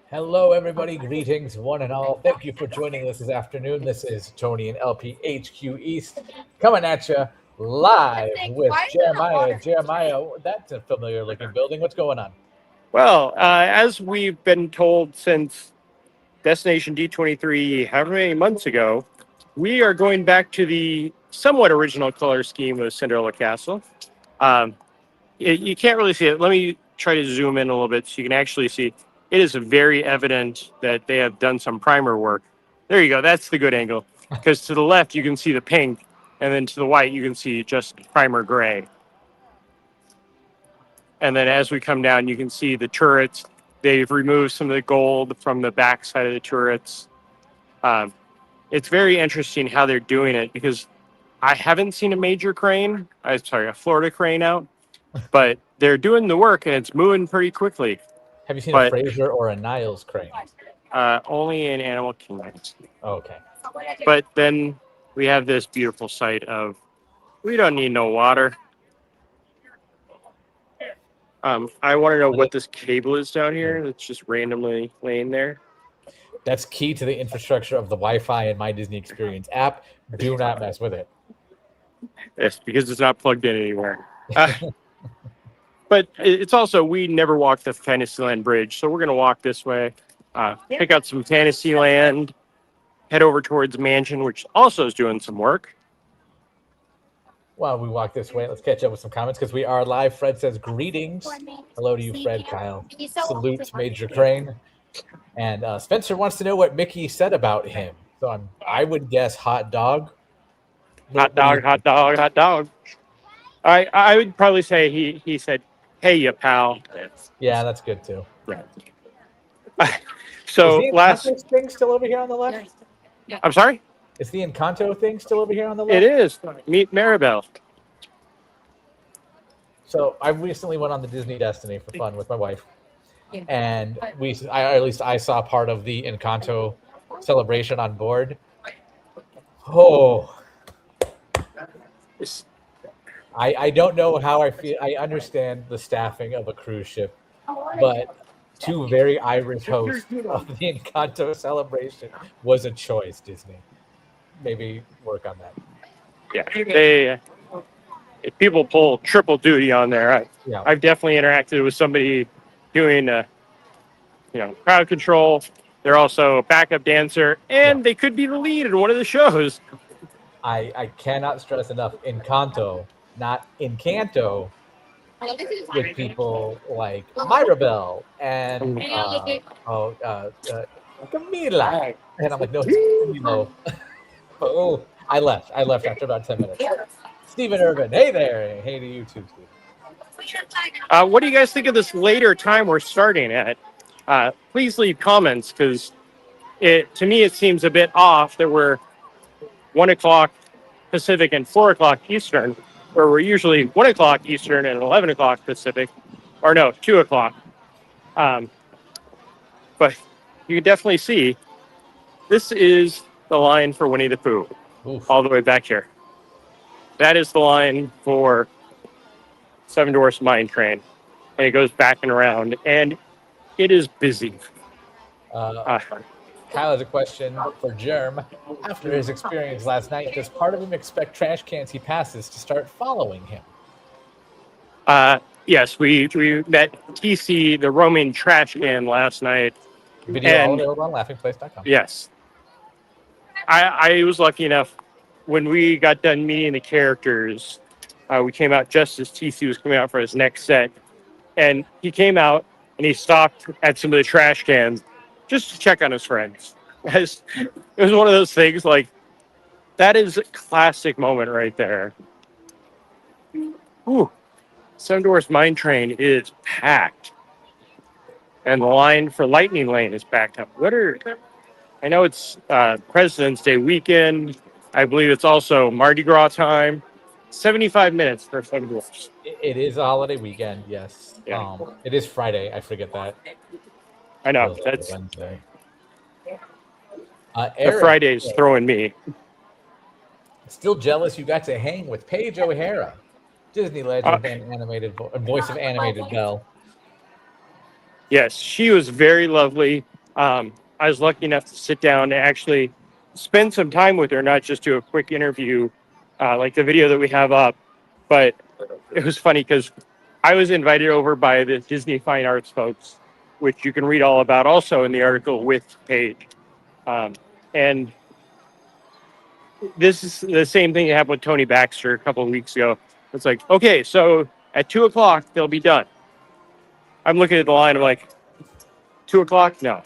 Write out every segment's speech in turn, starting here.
Hello, everybody. Greetings, one and all. Thank you for joining us this afternoon. This is Tony and LPHQ East coming at you live with Jeremiah. Jeremiah, that's a familiar looking building. What's going on? Well, as we've been told since Destination D23, however many months ago, we are going back to the somewhat original color scheme of Cinderella Castle. Um, you can't really see it. Let me try to zoom in a little bit so you can actually see. It is very evident that they have done some primer work. There you go. That's the good angle. Because to the left, you can see the pink, and then to the white, you can see just primer gray. And then as we come down, you can see the turrets. They've removed some of the gold from the backside of the turrets. Um, it's very interesting how they're doing it because I haven't seen a major crane. A Florida crane out, but they're doing the work and it's moving pretty quickly. Have you seen a Fraser or a Niles crane? Only in Animal Kingdom. Okay. But then we have this beautiful sight of we don't need no water. I want to know what this cable is down here that's just randomly laying there. That's key to the infrastructure of the Wi-Fi and My Disney Experience app. Do not mess with it. Yes, because it's not plugged in anywhere. But it's also, we never walked the Fantasyland Bridge, so we're going to walk this way, pick out some Fantasyland, head over towards Mansion, which also is doing some work. While we walk this way, let's catch up with some comments because we are live. Fred says, greetings. Hello to you, Fred. Kyle salutes Major Crane. And Spencer wants to know what Mickey said about him. So I would guess hot dog. Hot dog, hot dog, hot dog. I would probably say he said, hey, you pal. Yeah, that's good too. Right. So last thing still over here on the left? I'm sorry? Is the Encanto thing still over here on the left? It is. Meet Maribel. So I recently went on the Disney Destiny for fun with my wife. And I saw part of the Encanto celebration on board. Oh. I don't know how I feel. I understand the staffing of a cruise ship, but two very Irish hosts of the Encanto celebration was a choice, Disney. Maybe work on that. Yeah, if people pull triple duty on there, I've definitely interacted with somebody doing, crowd control. They're also a backup dancer, and they could be the lead in one of the shows. I cannot stress enough, Encanto, not Encanto, with people like Mirabelle and Camila. And I'm like, no, it's Camilo. Oh, I left after about 10 minutes. Stephen Urban, hey there. Hey to you too, Steve. What do you guys think of this later time we're starting at? Please leave comments because to me it seems a bit off that we're 1 o'clock Pacific and 4 o'clock Eastern, where we're usually 1 o'clock Eastern and 11 o'clock Pacific, or no, 2 o'clock. But you can definitely see this is the line for Winnie the Pooh. Oof. All the way back here. That is the line for Seven Dwarfs Mine Train. And it goes back and around, and it is busy. Kyle has a question for Germ. After his experience last night, does part of him expect trash cans he passes to start following him? Yes, we met TC, the roaming trash can, last night. Video all available on laughingplace.com. Yes. I was lucky enough when we got done meeting the characters. We came out just as TC was coming out for his next set, and he came out and he stopped at some of the trash cans just to check on his friends. It was one of those things like that is a classic moment right there. Ooh, Seven Dwarfs Mine Train is packed, and the line for Lightning Lane is backed up. I know it's President's Day weekend. I believe it's also Mardi Gras time. 75 minutes for Seven Dwarfs. It is a holiday weekend, yes. Yeah. It is Friday. I forget that. I know. That's Wednesday. the Friday's throwing me. Still jealous you got to hang with Paige O'Hara, Disney legend and animated voice of animated Belle. Yes, she was very lovely. I was lucky enough to sit down and actually spend some time with her, not just do a quick interview like the video that we have up. But it was funny because I was invited over by the Disney Fine Arts folks, which you can read all about also in the article with Paige. And this is the same thing that happened with Tony Baxter a couple of weeks ago. It's like, okay, so at 2:00 they'll be done. I'm looking at the line. I'm like, 2:00? No,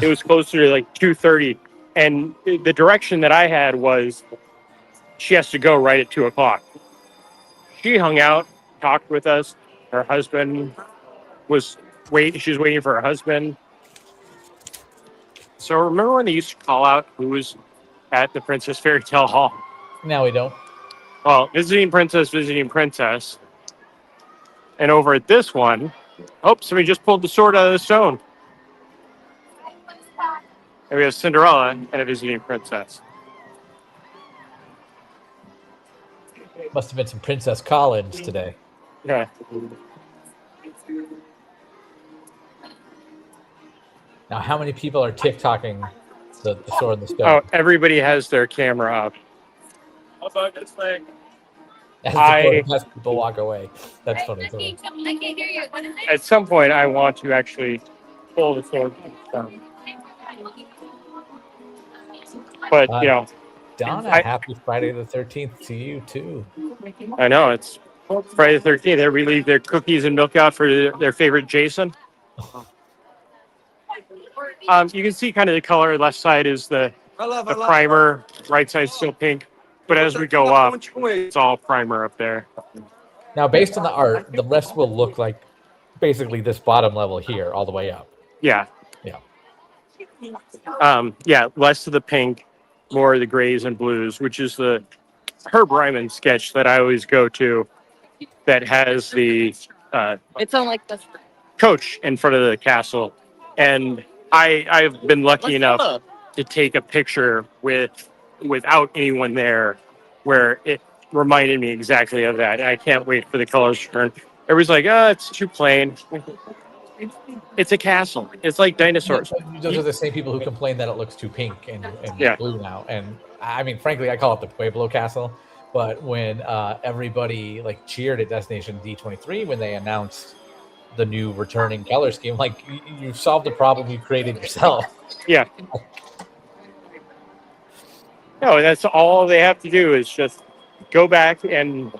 it was closer to like 2:30. And the direction that I had was she has to go right at 2:00. She hung out, talked with us. Her husband was waiting. She was waiting for her husband. So remember when they used to call out who was at the Princess Fairy Tale Hall? Now we don't. Well, visiting princess, visiting princess. And over at this one, oh, somebody just pulled the sword out of the stone. And we have Cinderella and a visiting princess. Must have been some Princess Collins today. Yeah. Now, how many people are TikToking the sword in the stone? Oh, everybody has their camera up. As people walk away. That's funny. At some point, I want to actually pull the sword down. But, you know. Donna, happy Friday the 13th to you, too. I know. It's Friday the 13th. Everybody leave their cookies and milk out for their favorite Jason. You can see kind of the color. Left side is the primer. Right side is still pink. But as we go up, it's all primer up there. Now, based on the art, the rest will look like basically this bottom level here, all the way up. Yeah. Yeah. Yeah, less of the pink, more of the grays and blues, which is the Herb Ryman sketch that I always go to that has the It's on like the coach in front of the castle. And I've been lucky enough to take a picture without anyone there where it reminded me exactly of that. And I can't wait for the colors to turn. Everybody's like, oh, it's too plain. It's a castle. It's like dinosaurs. Those are the same people who complain that it looks too pink and Yeah. blue now. And I mean, frankly, I call it the Pueblo Castle. But when everybody like cheered at Destination D23 when they announced the new returning color scheme, like you solved the problem you created yourself. Yeah. No, that's all they have to do is just go back. And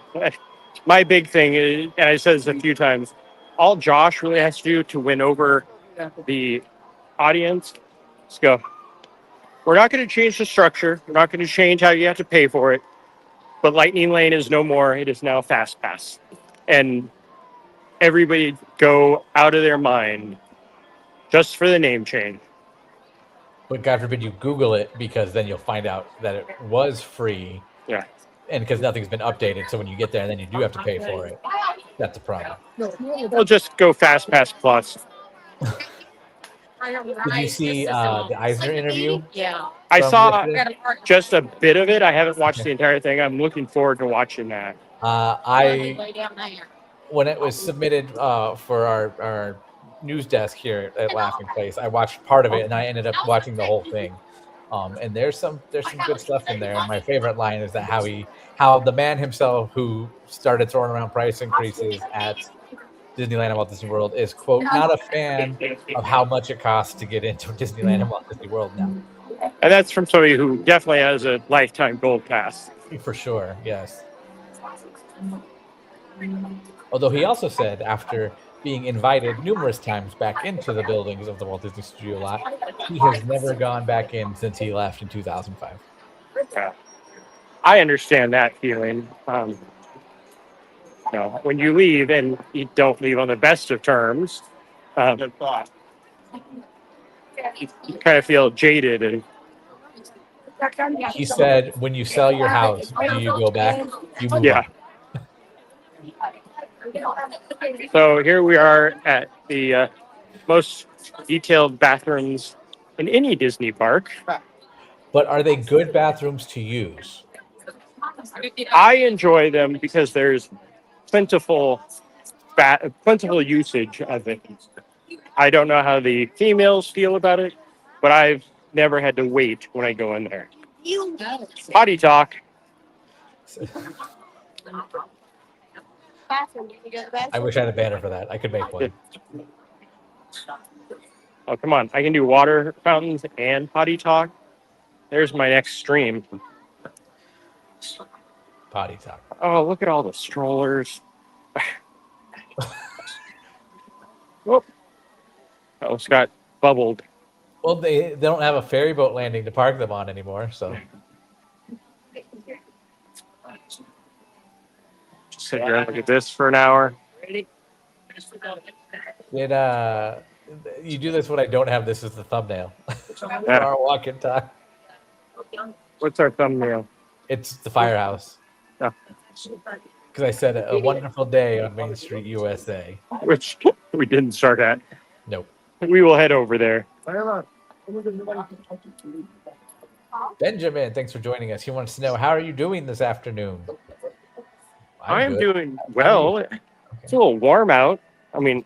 my big thing is, and I said this a few times, all Josh really has to do to win over the audience is go, we're not going to change the structure. We're not going to change how you have to pay for it. But Lightning Lane is no more. It is now Fast Pass. And everybody go out of their mind just for the name change. But God forbid you Google it, because then you'll find out that it was free. Yeah. And because nothing's been updated. So when you get there, then you do have to pay for it. That's a problem. We'll just go Fast Pass Plus. Did you see the Eisner interview? Yeah. I saw yesterday? just a bit of it. I haven't watched the entire thing. I'm looking forward to watching that. When it was submitted for our news desk here at Laughing Place, I watched part of it and I ended up watching the whole thing. And there's some good stuff in there. And my favorite line is that how the man himself who started throwing around price increases at Disneyland and Walt Disney World is, quote, not a fan of how much it costs to get into Disneyland and Walt Disney World now. And that's from somebody who definitely has a lifetime gold pass. For sure, yes. Although he also said after being invited numerous times back into the buildings of the Walt Disney Studio lot, he has never gone back in since he left in 2005. Yeah. I understand that feeling. When you leave and you don't leave on the best of terms, you kind of feel jaded. And he said, when you sell your house, do you go back? You move yeah. on. So here we are at the most detailed bathrooms in any Disney park. But are they good bathrooms to use? I enjoy them because there's plentiful usage of it. I don't know how the females feel about it, but I've never had to wait when I go in there. Potty talk. I wish I had a banner for that. I could make one. Oh, come on. I can do water fountains and potty talk. There's my next stream. Potty talk. Oh, look at all the strollers. Oh, Scott bubbled. Well, they don't have a ferry boat landing to park them on anymore, so. Just sit here and look at this for an hour. Did you do this when I don't have this as the thumbnail? For our walk and talk. What's our thumbnail? It's the firehouse. Oh. Because I said a wonderful day on Main Street, USA. Which we didn't start at. Nope. We will head over there. Benjamin, thanks for joining us. He wants to know, how are you doing this afternoon? I am doing well. It's a little warm out. I mean,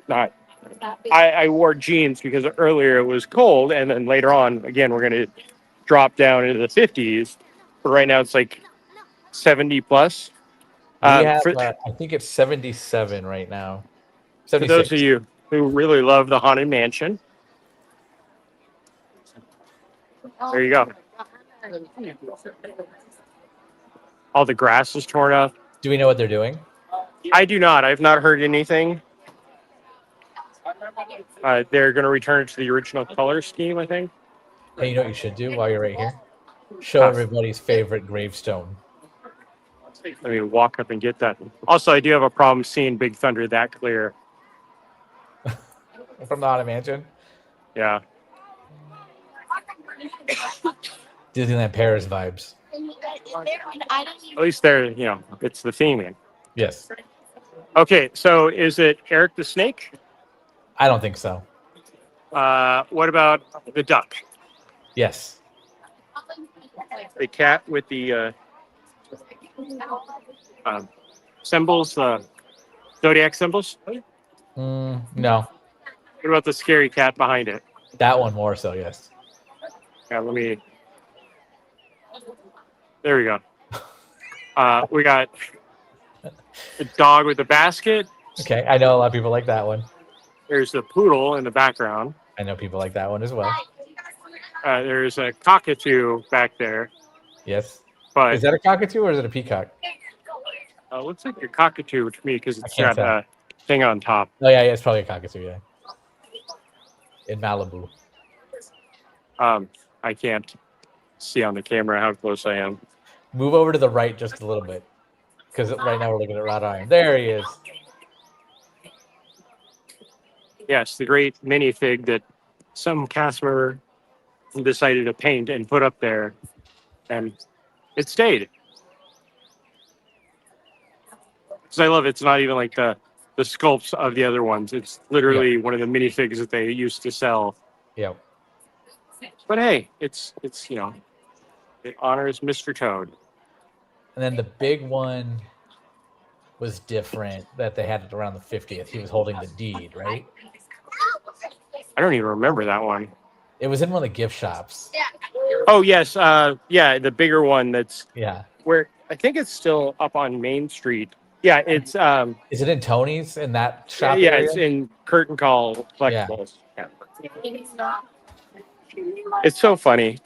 not. I wore jeans because earlier it was cold, and then later on, again, we're going to drop down into the 50s. But right now it's like 70 plus. I think it's 77 right now. 76. For those of you who really love the Haunted Mansion, there you go. All the grass is torn up. Do we know what they're doing? I do not. I've not heard anything. They're going to return it to the original color scheme, I think. Hey, you know what you should do while you're right here? Show everybody's favorite gravestone. Let me walk up and get that. Also, I do have a problem seeing Big Thunder that clear. From the Haunted Mansion? Yeah. Disneyland Paris vibes. At least there, it's the theming. Yes. Okay, so is it Eric the Snake? I don't think so. What about the duck? Yes. The cat with the symbols, zodiac symbols? No. What about the scary cat behind it? That one more so, yes. Yeah, there we go. We got the dog with the basket. Okay, I know a lot of people like that one. There's the poodle in the background. I know people like that one as well. There's a cockatoo back there. Yes. But is that a cockatoo or is it a peacock? Looks like a cockatoo to me because it's got tell. a thing on top. Oh, yeah, it's probably a cockatoo, yeah. In Malibu. I can't see on the camera how close I am. Move over to the right just a little bit. Because right now we're looking at wrought iron. There he is. Yes, the great minifig that some cast member decided to paint and put up there. And it stayed. Because I love it's not even like the sculpts of the other ones. It's literally one of the minifigs that they used to sell. Yeah. But hey, it's it honors Mr. Toad. And then the big one was different that they had it around the 50th. He was holding the deed, right? I don't even remember that one. It was in one of the gift shops. Oh, yes. Yeah, the bigger one that's where I think it's still up on Main Street. Yeah, it's is it in Tony's in that shop? Yeah, area? it's in Curtain Call Collectibles. Yeah. It's so funny.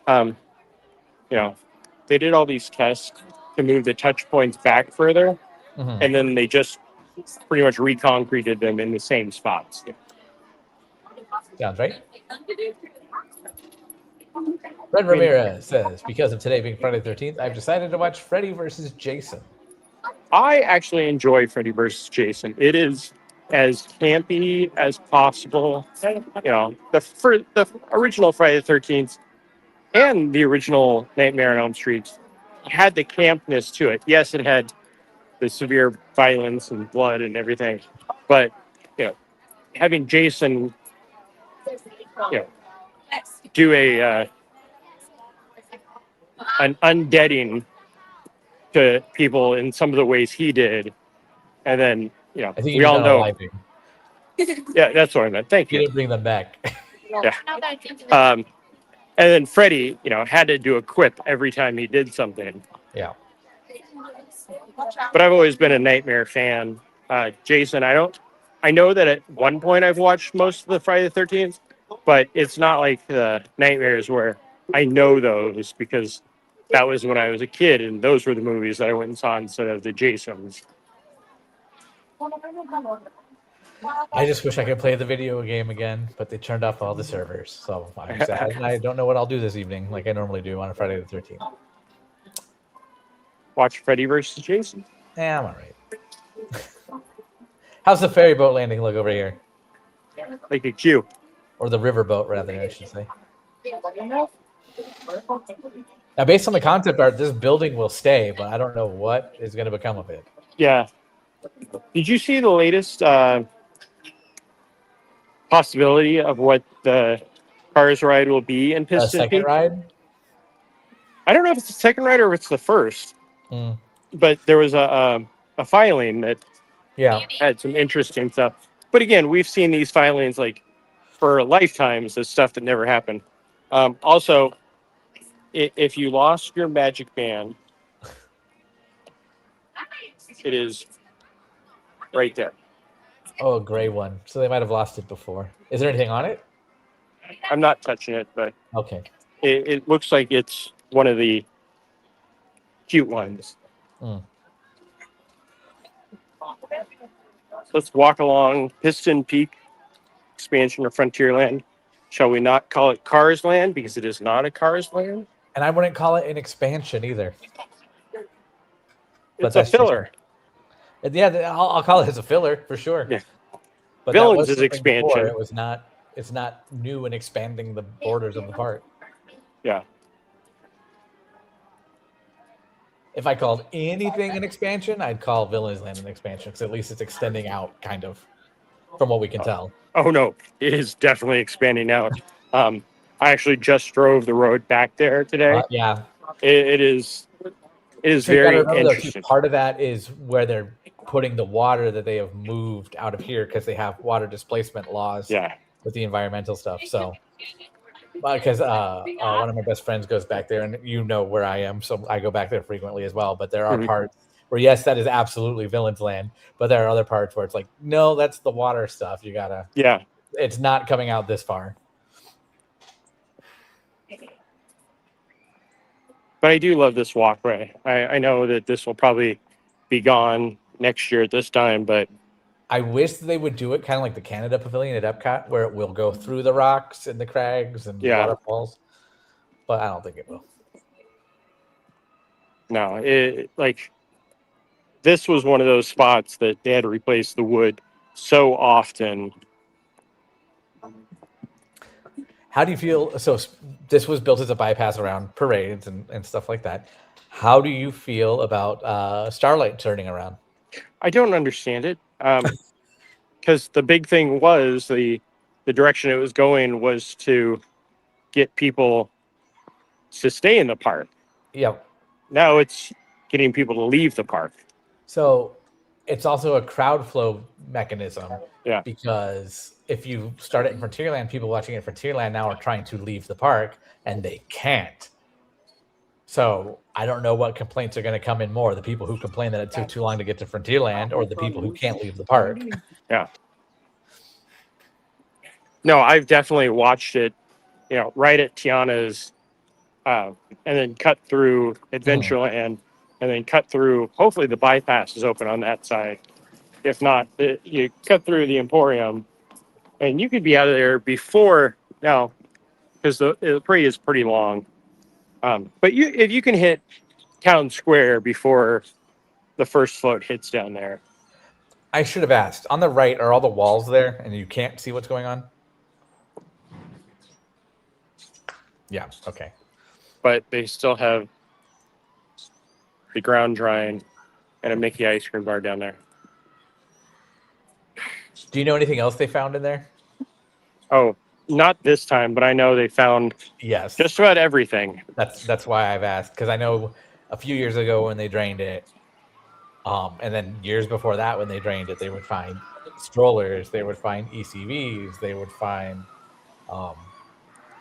They did all these tests to move the touch points back further, and then they just pretty much reconcreted them in the same spots. Sounds right. Fred Ramirez says, because of today being Friday the 13th, I've decided to watch Freddy versus Jason. I actually enjoy Freddy versus Jason. It is as campy as possible. The original Friday the 13th and the original Nightmare on Elm Street had the campness to it. Yes, it had the severe violence and blood and everything, but having Jason, do an undeading to people in some of the ways he did, and then I think we all know. Yeah, that's what I meant. Thank You you. didn't bring them back. Yeah. And then Freddie, had to do a quip every time he did something. Yeah. But I've always been a Nightmare fan. Jason, I know that at one point I've watched most of the Friday the 13th, but it's not like the Nightmares where I know those because that was when I was a kid and those were the movies that I went and saw instead of the Jasons. I just wish I could play the video game again, but they turned off all the servers. So I'm sad. And I don't know what I'll do this evening like I normally do on a Friday the 13th. Watch Freddy versus Jason. Yeah, I'm all right. How's the ferry boat landing look over here? Like a queue. Or the river boat, rather, I should say. Now, based on the concept art, this building will stay, but I don't know what is going to become of it. Yeah. Did you see the latest possibility of what the Cars ride will be in A Piston second Peak? ride? I don't know if it's the second ride or if it's the first, but there was a filing that had some interesting stuff. But again, we've seen these filings like for lifetimes as stuff that never happened. Also, if you lost your magic band, it is right there. Oh, a gray one. So they might have lost it before. Is there anything on it? I'm not touching it, but Okay. it looks like it's one of the cute ones. Let's walk along Piston Peak expansion of Frontierland. Shall we not call it Cars Land because it is not a Cars Land? And I wouldn't call it an expansion either. It's a filler. Yeah, I'll call it as a filler for sure. Yeah. But Villains that was is expansion. before. It was not. It's not new and expanding the borders of the park. Yeah. If I called anything an expansion, I'd call Villains Land an expansion because at least it's extending out, kind of, from what we can tell. Oh no, it is definitely expanding out. I actually just drove the road back there today. Yeah, it is so very remember, interesting. Though, part of that is where they're putting the water that they have moved out of here because they have water displacement laws. Yeah. With the environmental stuff, so because one of my best friends goes back there, and you know where I am, so I go back there frequently as well. But there are parts where yes, that is absolutely Villains Land, but there are other parts where it's like, no, that's the water stuff. You gotta, it's not coming out this far. But I do love this walkway. I know that this will probably be gone next year at this time, but I wish they would do it kind of like the Canada Pavilion at Epcot, where it will go through the rocks and the crags and waterfalls. But I don't think it will. No, this was one of those spots that they had to replace the wood so often. How do you feel? So this was built as a bypass around parades and stuff like that. How do you feel about Starlight turning around? I don't understand it. Because the big thing was the direction it was going was to get people to stay in the park. Yeah. Now it's getting people to leave the park. So it's also a crowd flow mechanism. Yeah. Because if you start it in Frontierland, people watching it in Frontierland now are trying to leave the park and they can't. So I don't know what complaints are going to come in more. The people who complain that it took too long to get to Frontierland or the people who can't leave the park. Yeah. No, I've definitely watched it, right at Tiana's and then cut through Adventureland and then cut through, hopefully the bypass is open on that side. If not, you cut through the Emporium and you could be out of there before now because the parade is pretty long. But if you can hit Town Square before the first float hits down there. I should have asked. On the right, are all the walls there and you can't see what's going on? Yeah, okay. But they still have the ground drying and a Mickey ice cream bar down there. Do you know anything else they found in there? Oh, not this time, but I know they found just about everything. That's why I've asked, because I know a few years ago when they drained it, and then years before that when they drained it, they would find strollers, they would find ECVs, they would find. Um,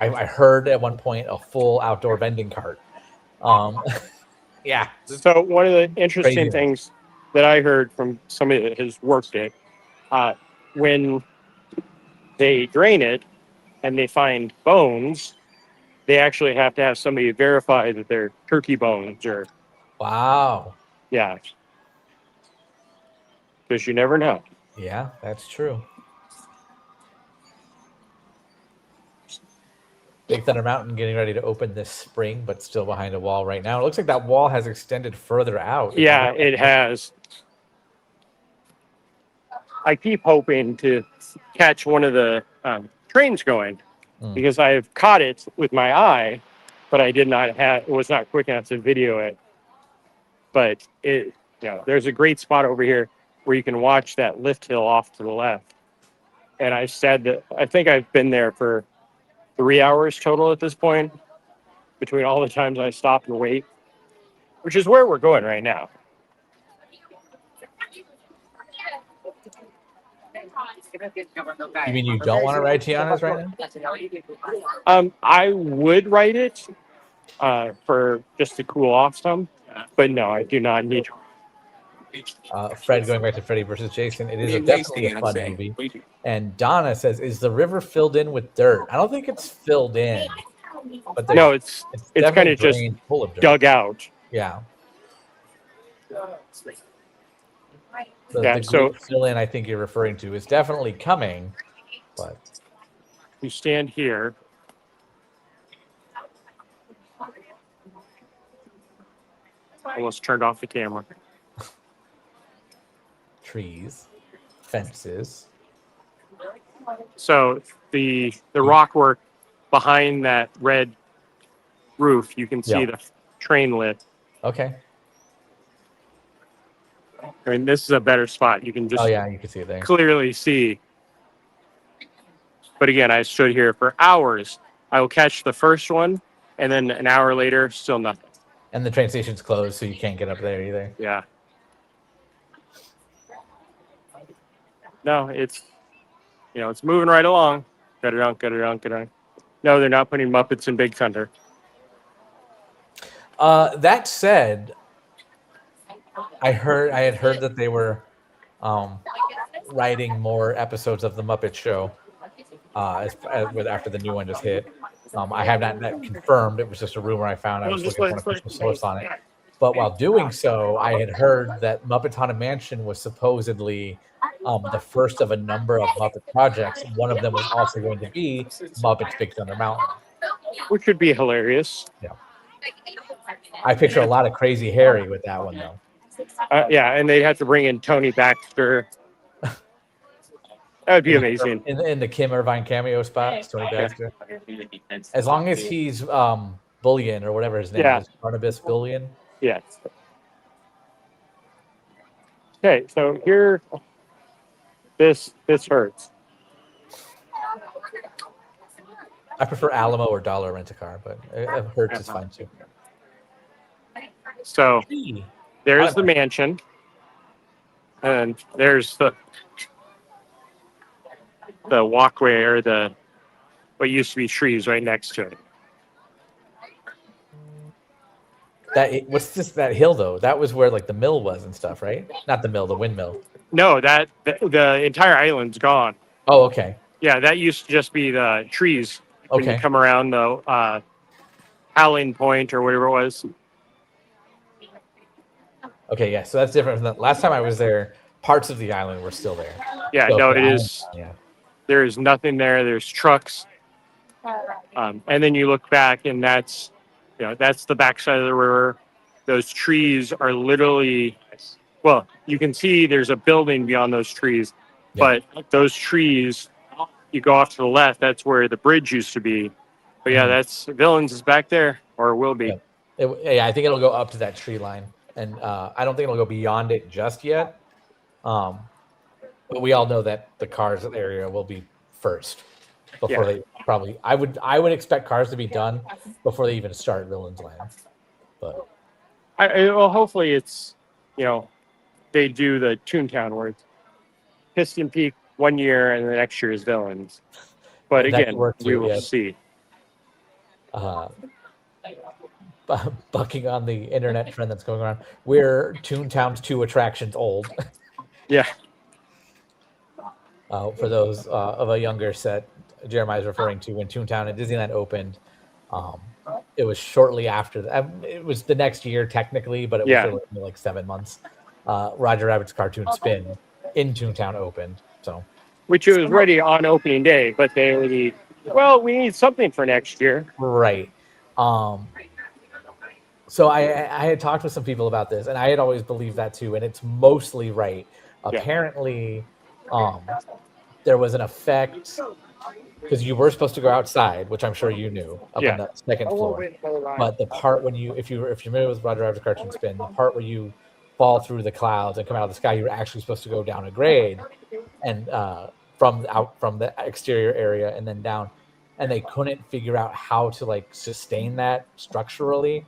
I heard at one point a full outdoor vending cart. Um, yeah, So one of the interesting craziness. things that I heard from somebody that has worked it, when they drain it and they find bones, they actually have to have somebody verify that they're turkey bones or Wow. yeah, because you never know. Yeah, that's true. Big Thunder Mountain getting ready to open this spring, but still behind a wall right now. It looks like that wall has extended further out. Yeah, it has. I keep hoping to catch one of the trains going because I've caught it with my eye, but I did not have. It was not quick enough to video it. But there's a great spot over here where you can watch that lift hill off to the left. And I said that I think I've been there for 3 hours total at this point, between all the times I stop and wait, which is where we're going right now. You mean you don't want to ride Tiana's right now? I would write it for just to cool off some, but no, I do not need. Fred going back to Freddy versus Jason. It is definitely a fun movie. And Donna says, "Is the river filled in with dirt?" I don't think it's filled in, but No, it's kind of just full of dirt. dug out. Yeah. Yeah, The so fill in I think you're referring to is definitely coming, but you stand here. Almost turned off the camera. trees, fences. So the rock work behind that red roof, you can see the train lit. Okay. I mean, this is a better spot. You can just you can see it there. Clearly see. But again, I stood here for hours. I will catch the first one, and then an hour later, still nothing. And the train station's closed, so you can't get up there either. Yeah. No, it's moving right along. Get it on. No, they're not putting Muppets in Big Thunder. That said, I had heard that they were writing more episodes of the Muppet Show after the new one just hit. I have not confirmed. It was just a rumor I found. I was looking for an official source on it. But while doing so, I had heard that Muppet Haunted Mansion was supposedly the first of a number of Muppet projects. One of them was also going to be Muppets Big Thunder Mountain, which would be hilarious. Yeah. I picture a lot of Crazy Harry with that one, though. Yeah, and they'd have to bring in Tony Baxter. That would be amazing. In the Kim Irvine cameo spot, Tony Baxter. As long as he's Bullion or whatever his name is, Barnabas Bullion. Yes. Okay, so here, this hurts. I prefer Alamo or Dollar Rent-A-Car, but it hurts is fine too. So there's the mansion, and there's the walkway or what used to be trees right next to it. What's that hill though? That was where like the mill was and stuff, right? Not the mill, the windmill. No, the entire island's gone. Oh, okay. Yeah, that used to just be the trees. When you come around the Howling Point or whatever it was. Okay, yeah. So that's different from that. Last time I was there, parts of the island were still there. Yeah, so it is. Yeah. There is nothing there. There's trucks. And then you look back, and that's the backside of the river. Those trees are literally, well, you can see there's a building beyond those trees, but those trees, you go off to the left, that's where the bridge used to be. But yeah, that's Villains is back there, or will be. I think it'll go up to that tree line, and I don't think it'll go beyond it just yet. But we all know that the cars area will be first before they probably. I would expect cars to be done before they even start Villains Land. But well, hopefully it's they do the Toontown where Piston Peak one year and the next year is Villains. But That could again, work we too, will yeah. see. Bucking on the internet trend that's going around. We're Toontown's 2 attractions old. Yeah. For those of a younger set, Jeremiah is referring to when Toontown and Disneyland opened. It was shortly after that. It was the next year technically, but it was Yeah. still only like 7 months. Roger Rabbit's Cartoon Spin in Toontown opened. So, Which it was ready on opening day, but they need, well, we need something for next year. right. So I had talked with some people about this, and I had always believed that too, and it's mostly right. Yeah. Apparently, there was an effect because you were supposed to go outside, which I'm sure you knew, up Yeah. on the second floor. But the part when if you're familiar with Roger Rabbit's Cartoon Spin, the part where you fall through the clouds and come out of the sky, you're actually supposed to go down a grade, and from the exterior area and then down, and they couldn't figure out how to like sustain that structurally.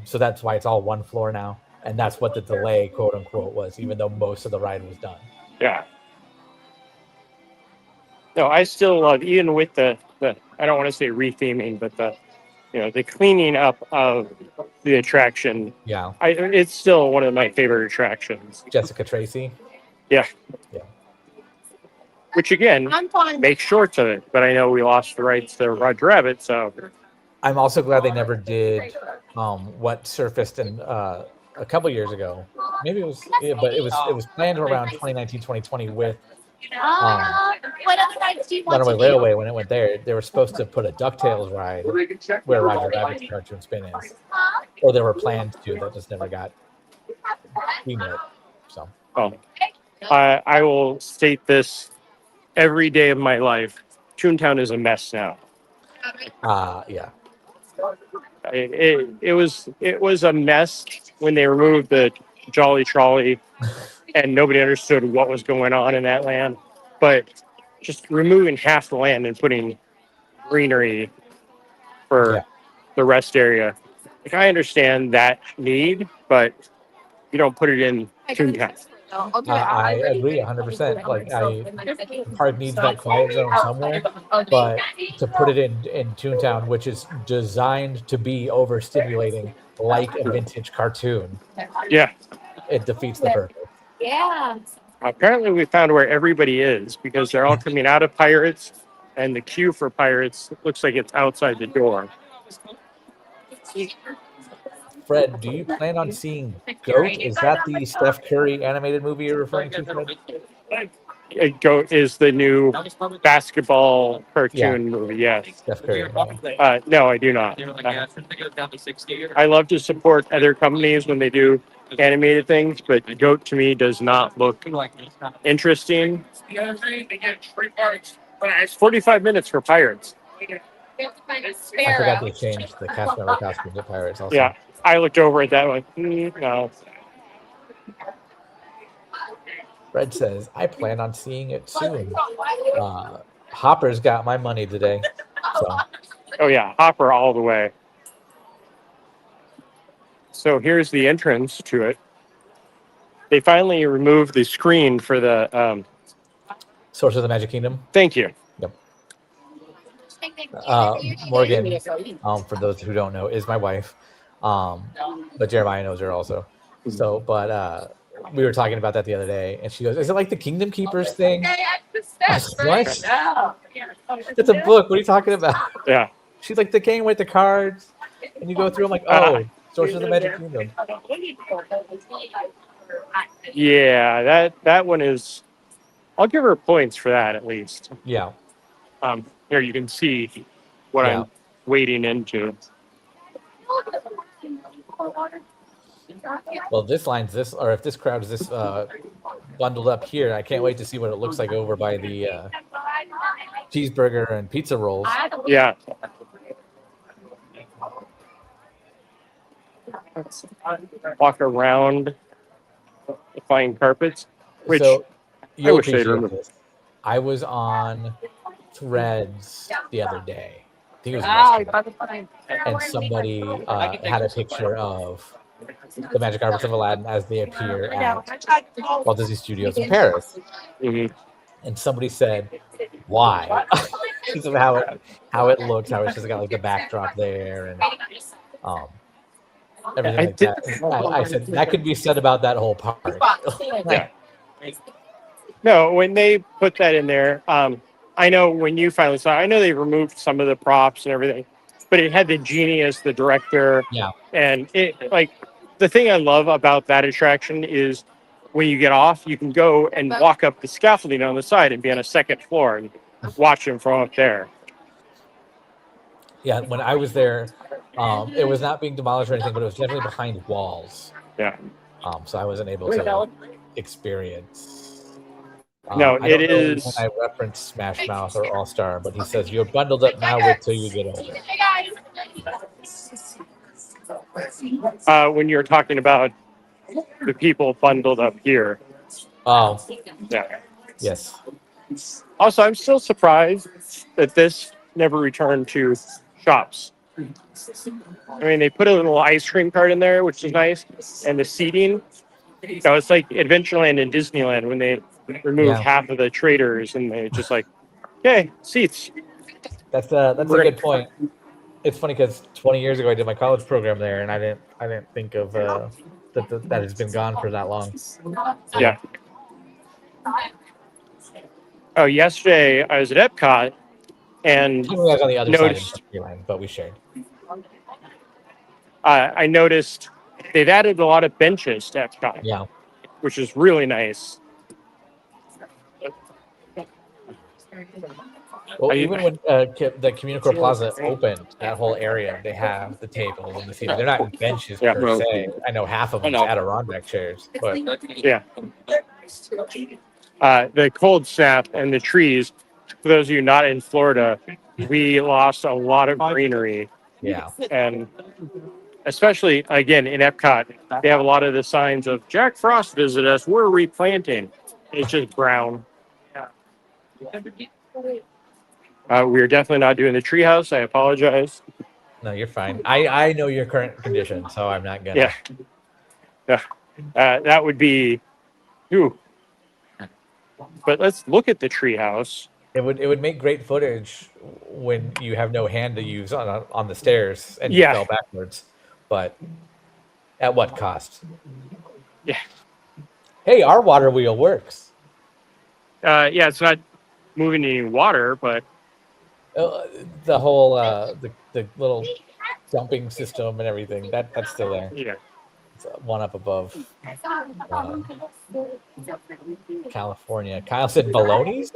So that's why it's all one floor now, and that's what the delay, quote unquote, was, even though most of the ride was done. Yeah. No, I still love, even with the I don't want to say retheming, but the cleaning up of the attraction. Yeah, It's still one of my favorite attractions. Jessica Tracy. Yeah. Yeah. Which again makes shorts of it, but I know we lost the rights to Roger Rabbit, so I'm also glad they never did what surfaced in a couple years ago. Maybe it was, yeah, but it was planned around 2019, 2020 with What other rides do you want Runaway to do? Railway. When it went there, they were supposed to put a DuckTales ride where Roger Rabbit's Cartoon Spin is, or there were plans to. That just never got greenlit. So I will state this every day of my life. Toontown is a mess now. yeah, It was a mess when they removed the Jolly Trolley and nobody understood what was going on in that land. But just removing half the land and putting greenery for yeah. the rest area. Like, I understand that need, but you don't put it in Toontown. I agree 100%. Like the park needs that quiet zone somewhere, but to put it in Toontown, which is designed to be overstimulating like a vintage cartoon, Yeah. it defeats the purpose. Yeah. Apparently, we found where everybody is because they're all coming out of Pirates, and the queue for Pirates looks like it's outside the door. Fred, do you plan on seeing Goat? Is that the Steph Curry animated movie you're referring to, Fred? Goat is the new basketball cartoon movie. Yes. Steph Curry. No, I do not. I love to support other companies when they do animated things, but Goat to me does not look interesting. It's 45 minutes for Pirates. I forgot they changed the cast member costumes at Pirates also. Yeah, I looked over at that one. No. Fred says, I plan on seeing it soon. Hopper's got my money today. So. Oh, yeah, Hopper all the way. So here's the entrance to it. They finally removed the screen for the... Source of the Magic Kingdom? Thank you. Yep. Morgan, for those who don't know, is my wife. But Jeremiah knows her also. So, but... we were talking about that the other day, and she goes, "Is it like the Kingdom Keepers thing?" I was like, what? It's a book. What are you talking about? Yeah. She's like, the game with the cards, and you go through. I'm like, oh, Source of the Magic Kingdom. Yeah, that one is. I'll give her points for that at least. Yeah. Here you can see what I'm wading into. Well, if this crowd is this bundled up here, I can't wait to see what it looks like over by the cheeseburger and pizza rolls. Yeah. Walk around the flying carpets, which so I wish they'd remove. I was on Threads the other day. I think it was yesterday, and somebody had a picture of the magic carpets of Aladdin as they appear at Walt Disney Studios in Paris. Mhm. And somebody said, "Why?" Because of how it looks, how it's just got like the backdrop there and um, everything I like did. that. And I said that could be said about that whole park. Yeah. No, when they put that in there, I know when you finally saw it, I know they removed some of the props and everything, but it had the genie as the director. Yeah. And it, like, the thing I love about that attraction is when you get off, you can go and walk up the scaffolding on the side and be on a second floor and watch them from up there. Yeah, when I was there, it was not being demolished or anything, but it was definitely behind walls. Yeah. So I wasn't able to experience. No, I it don't know when is. I referenced Smash Mouth or All Star, but he says you're bundled up now. Wait till you get over. When you're talking about the people bundled up here. Oh, Yeah. yes. Also, I'm still surprised that this never returned to shops. I mean, they put a little ice cream cart in there, which is nice, and the seating. So it's like Adventureland and Disneyland when they remove Yeah, half of the traders and they just like, okay, seats. that's a We're good point. It's funny because 20 years ago I did my college program there, and I didn't think of that it's been gone for that long. Yeah. Oh, yesterday I was at Epcot and I was on the other side in noticed. Frontierland, but we shared. I noticed they've added a lot of benches to Epcot, Yeah. which is really nice. Well, I, even when the Communicore Plaza opened, that whole area, they have the tables and the seating. They're not benches Yeah. per se. I know half of them Adirondack chairs, but yeah. The cold snap and the trees. For those of you not in Florida, we lost a lot of greenery, yeah. and especially again in Epcot, they have a lot of the signs of Jack Frost visit us. We're replanting. It's just brown. We're definitely not doing the treehouse. I apologize. No, you're fine. I know your current condition, so I'm not gonna. Yeah. That would be. Ooh. But let's look at the treehouse. It would make great footage when you have no hand to use on the stairs and you Yeah. fell backwards. But at what cost? Yeah. Hey, our water wheel works. Yeah, it's not moving any water, but The whole the little jumping system and everything that's still there. yeah. It's one up above California. Kyle said balonies.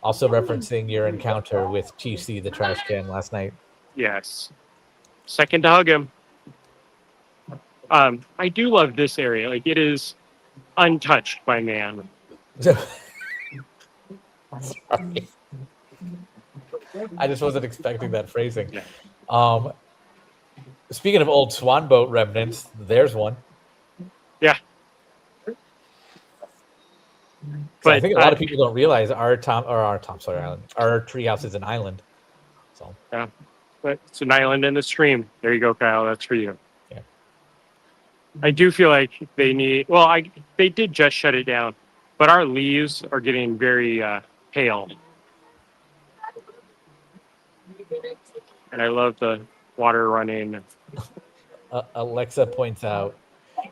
Also referencing your encounter with TC the trash can last night. Yes. Second to hug him. I do love this area. Like, it is untouched by man. Sorry. I just wasn't expecting that phrasing. Yeah. Speaking of old swan boat remnants, there's one. Yeah. So But I think a lot of people don't realize our Tom Sawyer Island, our treehouse is an island. So yeah, but it's an island in the stream. There you go, Kyle. That's for you. Yeah. I do feel like they need. Well, they did just shut it down, but our leaves are getting very pale, and I love the water running. Alexa points out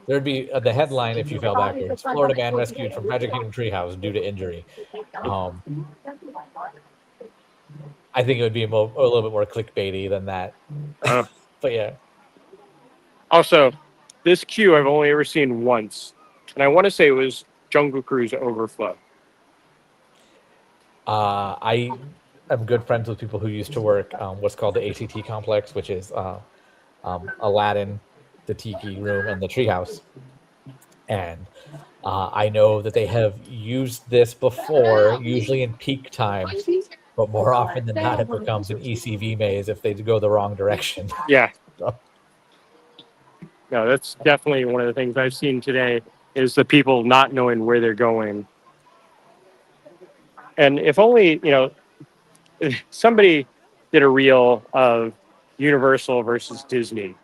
there'd be the headline if you fell backwards: Florida man rescued from Magic Kingdom treehouse due to injury. I think it would be a little bit more clickbaity than that. But yeah. Also, this queue I've only ever seen once, and I want to say it was Jungle Cruise Overflow. I am good friends with people who used to work what's called the ACT complex, which is Aladdin, the Tiki Room, and the Treehouse. And I know that they have used this before, usually in peak times, but more often than not, it becomes an ECV maze if they go the wrong direction. Yeah. So. No, that's definitely one of the things I've seen today is the people not knowing where they're going. And if only, if somebody did a reel of Universal versus Disney,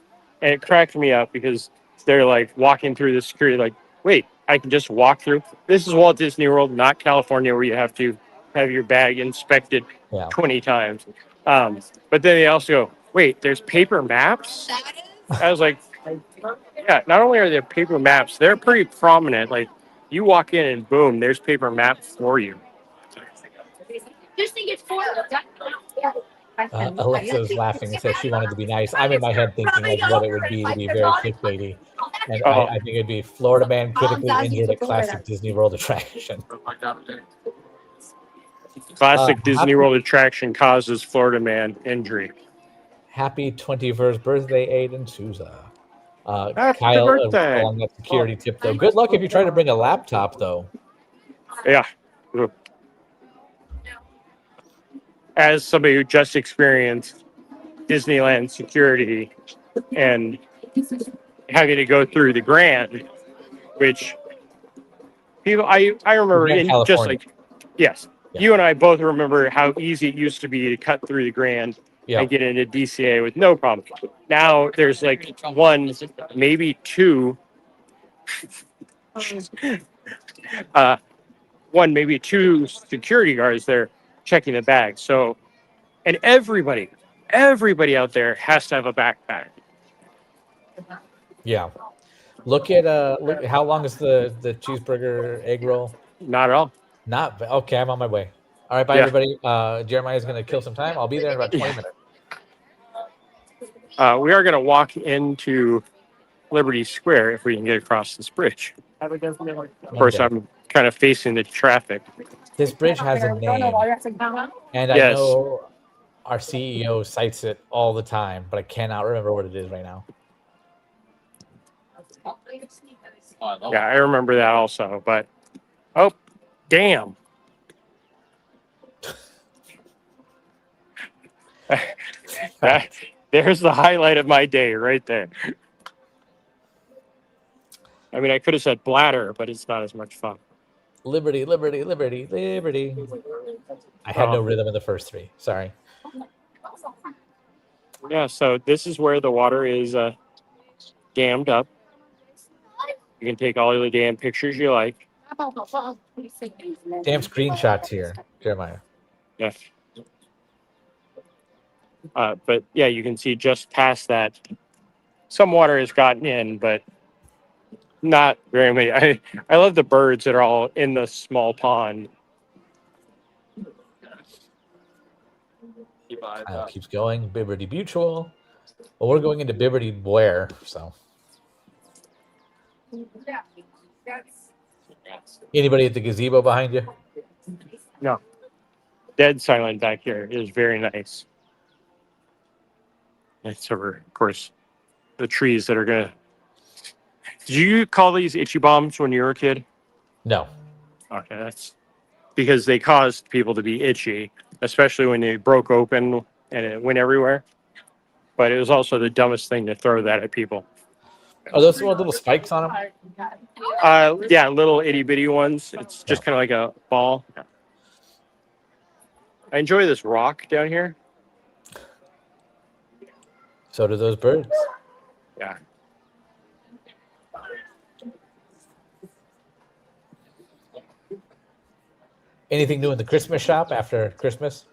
And it cracked me up because they're like walking through the security, like, wait, I can just walk through. This is Walt Disney World, not California, where you have to have your bag inspected Yeah. 20 times. But then they also go, wait, there's paper maps? I was like, yeah, not only are there paper maps, they're pretty prominent. Like, you walk in and boom, there's paper maps for you. Just think it's four. Alexa's laughing and says she wanted to be nice. I'm in my head thinking of what it would be to be very clickbaity. And Oh, I think it'd be Florida man critically injured at classic Disney World attraction. classic Disney Happy, World attraction causes Florida man injury. happy 21st birthday, Aiden Souza. Happy Kyle birthday. calling that security tip, though. Good luck if you try to bring a laptop, though. Yeah. As somebody who just experienced Disneyland security and having to go through the Grand, which people I remember Grand in just California. like yes, Yeah. you and I both remember how easy it used to be to cut through the Grand Yeah. and get into DCA with no problem. Now there's like one, maybe two, maybe two security guards there checking the bag. So, and everybody out there has to have a backpack. Yeah. Look at how long is the cheeseburger egg roll? Not at all. Not okay. I'm on my way. All right, bye Yeah. everybody. Jeremiah's gonna kill some time. I'll be there in about 20 minutes. We are going to walk into Liberty Square if we can get across this bridge. Of course, Okay. I'm kind of facing the traffic. This bridge has a name, and I Yes. know our CEO cites it all the time, but I cannot remember what it is right now. Yeah, I remember that also. But, oh, damn. There's the highlight of my day right there. I mean, I could have said bladder, but it's not as much fun. Liberty, liberty, liberty, liberty. I had no rhythm in the first three. Sorry. Yeah, so this is where the water is dammed up. You can take all the damn pictures you like. Damn screenshots here, Jeremiah. Yeah. But yeah, you can see just past that, some water has gotten in, but not very many. I love the birds that are all in the small pond. Kyle keeps going. Bibbidi Mutual. Well, we're going into Bibbidi Where, so. Anybody at the gazebo behind you? No. Dead silent back here. It is very nice. It's over, of course, the trees that are going to. Did you call these itchy bombs when you were a kid? No. Okay, that's because they caused people to be itchy, especially when they broke open and it went everywhere. But it was also the dumbest thing to throw that at people. Are those little spikes on them? Yeah, little itty bitty ones. It's just kind of like a ball. I enjoy this rock down here. So do those birds. Yeah. Anything new in the Christmas shop after Christmas?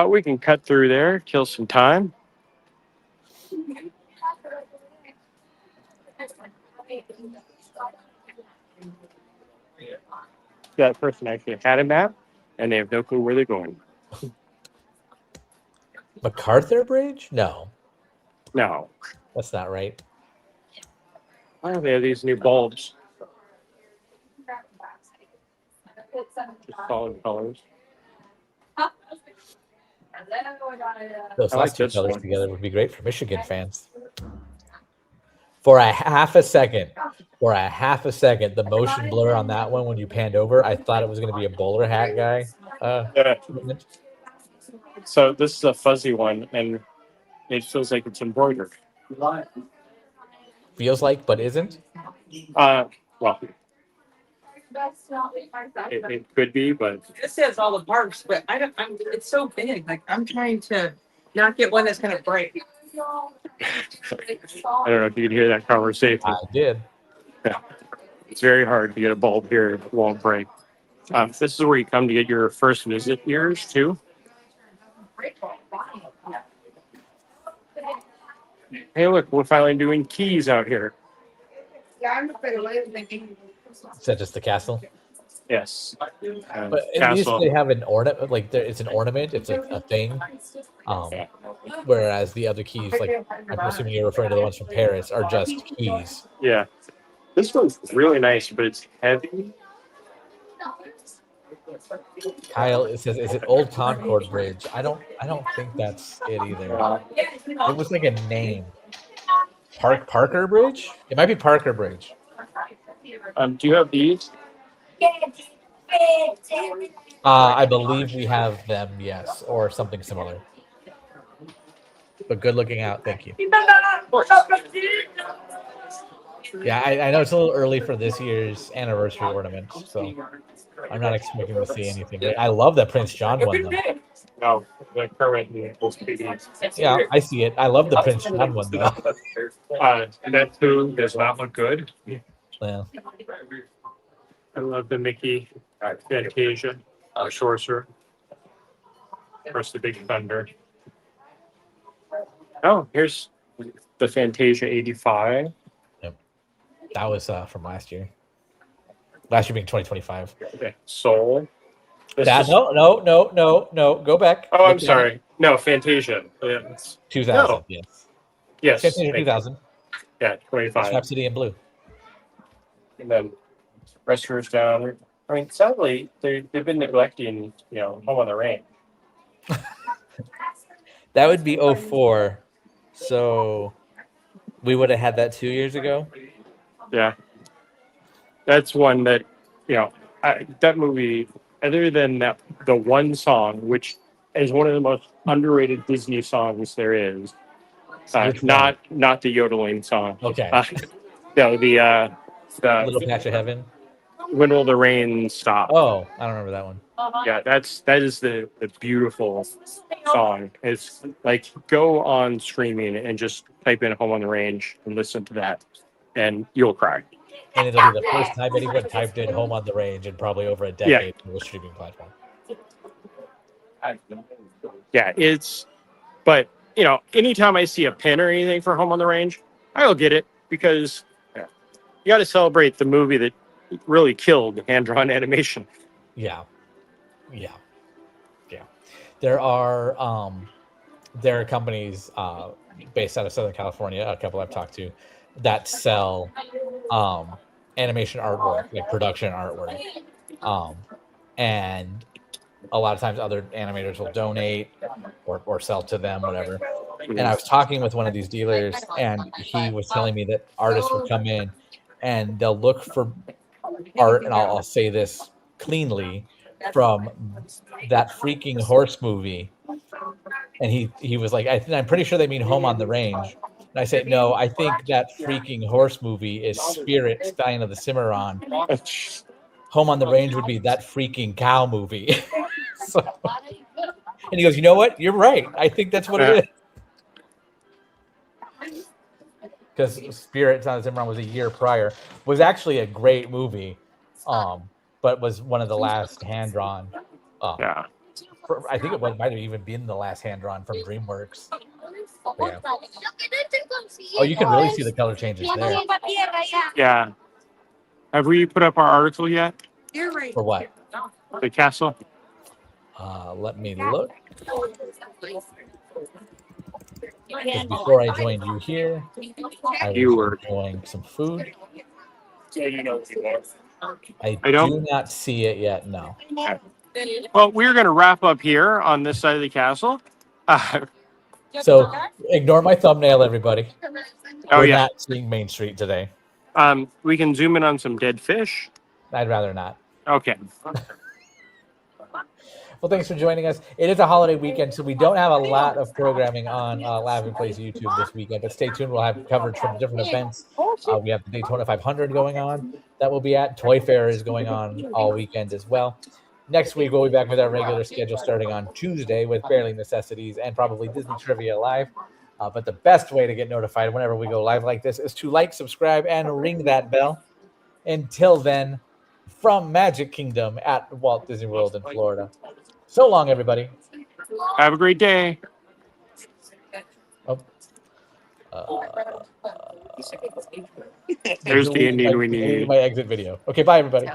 We can cut through there, kill some time. That person actually had a map, and they have no clue where they're going. MacArthur Bridge? No, No. that's not right. Oh, they have these new bulbs. Just solid colors. Those I last like two this colors one. together would be great for Michigan fans. For a half a second, the motion blur on that one when you panned over, I thought it was going to be a bowler hat guy. Yeah. So this is a fuzzy one, and it feels like it's embroidered. Feels like, but isn't. Well, it could be, but This has all the parks, but I don't. It's so big. Like I'm trying to not get one that's gonna break. I don't know if you can hear that conversation. I did. Yeah. It's very hard to get a bulb here. It won't break. This is where you come to get your first visit years, too. Hey, look, we're finally doing keys out here. Is that just the castle? Yes. But at least they have an ornament. Like it's an ornament. It's a thing. Whereas the other keys, like I'm assuming you're referring to the ones from Paris, are just keys. Yeah. This one's really nice, but it's heavy. Kyle, it says, "Is it Old Concord Bridge?" I don't think that's it either. It was like a name. Parker Bridge? It might be Parker Bridge. Do you have these? I believe we have them, yes, or something similar. But good looking out, thank you. Yeah, I know it's a little early for this year's anniversary ornament, so I'm not expecting to see anything. I love that Prince John one, though. No, the current. Yeah, I see it. I love the Prince John one, though. That too does not look good. Yeah. I love the Mickey Fantasia, Sorcerer. Of course, the Big Thunder. Oh, here's the Fantasia 85. Yep. That was from last year. Last year being 2025. Okay. Soul. No. Go back. Oh, I'm sorry. No, Fantasia. Yeah. 2000, No. yes. Yes. Fantasia 2000. Yeah, 25. Rhapsody in Blue. And then Rescuers down. I mean, sadly, they've been neglecting, Home on the Range. That would be 04. So we would have had that 2 years ago. Yeah. That's one that, that movie, other than the one song, which is one of the most underrated Disney songs there is, not the yodeling song. Okay. No, the Little Patch of Heaven. When Will the Rain Stop? Oh, I don't remember that one. Yeah, that is the beautiful song. It's like go on streaming and just type in Home on the Range and listen to that, and you'll cry. And it'll be the first time anyone typed in Home on the Range in probably over a decade on a streaming platform. Yeah, but anytime I see a pin or anything for Home on the Range, I'll get it because you got to celebrate the movie that really killed hand-drawn animation. Yeah. There are companies based out of Southern California, a couple I've talked to, that sell animation artwork, like production artwork. And a lot of times other animators will donate or sell to them, whatever. And I was talking with one of these dealers, and he was telling me that artists will come in and they'll look for art, and I'll say this cleanly, from that freaking horse movie. And he was like, I'm pretty sure they mean Home on the Range. And I said, no, I think that freaking horse movie is Spirit, Stein of the Cimarron. Home on the Range would be that freaking cow movie. And he goes, you know what? You're right. I think that's what it is. Because Spirit, Stein of the Cimarron was a year prior. Was actually a great movie, but was one of the last hand-drawn. I think it might have even been the last hand-drawn from DreamWorks. Yeah. Oh, you can really see the color changes there. Yeah. Have we put up our article yet? For what? The castle? Let me look. Because before I joined you here, I was enjoying some food. I do not see it yet, no. Well, we're going to wrap up here on this side of the castle. So ignore my thumbnail, everybody. We're not seeing Main Street today. We can zoom in on some dead fish. I'd rather not. Okay. Well, thanks for joining us. It is a holiday weekend, so we don't have a lot of programming on Laughing Place YouTube this weekend, but stay tuned. We'll have coverage from different events. We have the Daytona 500 going on that we'll be at. Toy Fair is going on all weekend as well. Next week, we'll be back with our regular schedule starting on Tuesday with Barely Necessities and probably Disney Trivia Live. But the best way to get notified whenever we go live like this is to like, subscribe, and ring that bell. Until then, from Magic Kingdom at Walt Disney World in Florida. So long, everybody. Have a great day. Oh, There's the ending we need. my exit video. Okay, bye, everybody.